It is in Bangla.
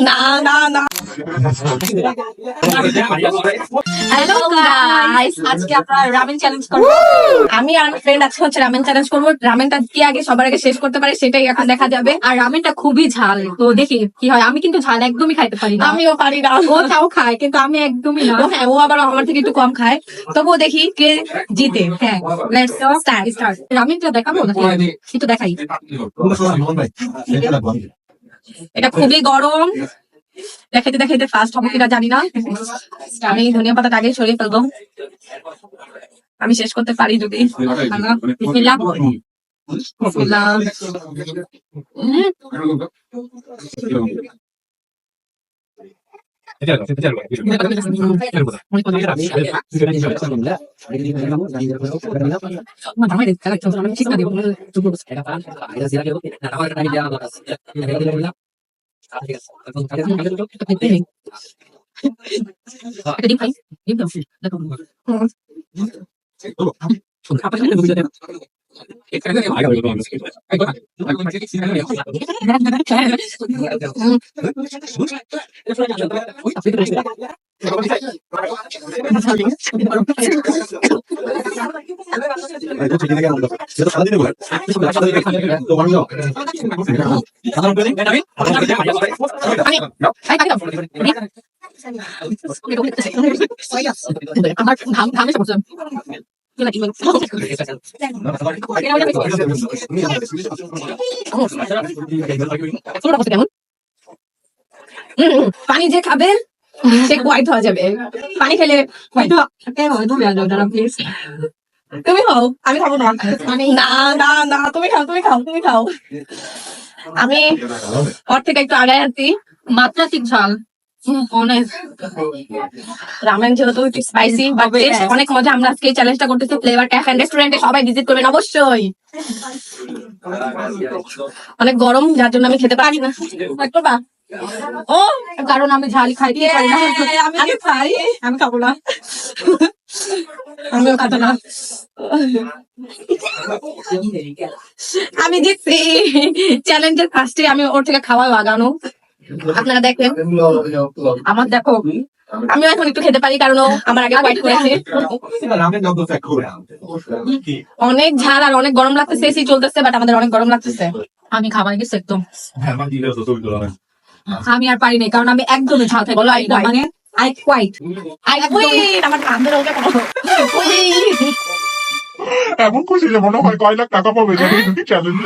না না না। হ্যালো গাইস, আজকে আপনারা রামেন চ্যালেঞ্জ করব। আমি আর আমার ফ্রেন্ড আজকে হচ্ছে রামেন চ্যালেঞ্জ করব। রামেনটা কে আগে সবার আগে শেষ করতে পারে সেটাই এখন দেখা যাবে। আর রামেনটা খুবই ঝাল, তো দেখি কি হয়। আমি কিন্তু ঝাল একদমই খাইতে পারি না। আমিও পারি না। ও তাও খায় কিন্তু আমি একদমই না। হ্যাঁ, ও আবার আমার থেকে একটু কম খায়। তবুও দেখি কে জিতে। হ্যাঁ, লেটস স্টার্ট। রামেনটা দেখাবো নাকি একটু দেখাই। এটা খুবই গরম, দেখাইতে দেখাইতে ফার্স্ট হবো কিনা জানি না। আমি ধনিয়া পাতাটা আগে সরিয়ে ফেলবো, আমি শেষ করতে পারি যদি। বিসমিল্লাহ। বিসমিল্লাহ। আমার ঘামে সমস্যা। পানি যে খাবে সে হোয়াইট হওয়া যাবে। পানি খেলে তুমি খাও, আমি খাবো না। না না না, তুমি খাও তুমি খাও তুমি খাও। আমি ওর থেকে একটু আগায় আছি, মাত্রাতিক ঝাল অনেক। রামেন যেহেতু একটু স্পাইসি বাট অনেক মজা। আমরা আজকে এই চ্যালেঞ্জটা করতেছি ফ্লেভার ক্যাফে এন্ড রেস্টুরেন্টে, সবাই ভিজিট করবেন অবশ্যই। অনেক গরম যার জন্য আমি খেতে পারি না। করবা ও কারণ আমি ঝাল খাইতে পারি না। আমি পারি, আমি খাবো না। আমিও খাবো না। আমি জিতছি চ্যালেঞ্জের ফার্স্টে। আমি ওর থেকে খাওয়া লাগানো। আপনারা দেখেন আমার, দেখো আমিও এখন একটু খেতে পারি কারণ ও আমার আগে হোয়াইট করেছে। অনেক ঝাল আর অনেক গরম লাগতেছে, এসি চলতেছে বাট আমাদের অনেক গরম লাগতেছে। আমি খাবার গেছি একদম, আমি আর পারি নাই কারণ আমি একদমই ঝাল খাই। বলো মানে আই কোয়াইট আমার কান্দের ওকে এমন খুশি যে মনে হয় কয় লাখ টাকা পাবে চ্যালেঞ্জ।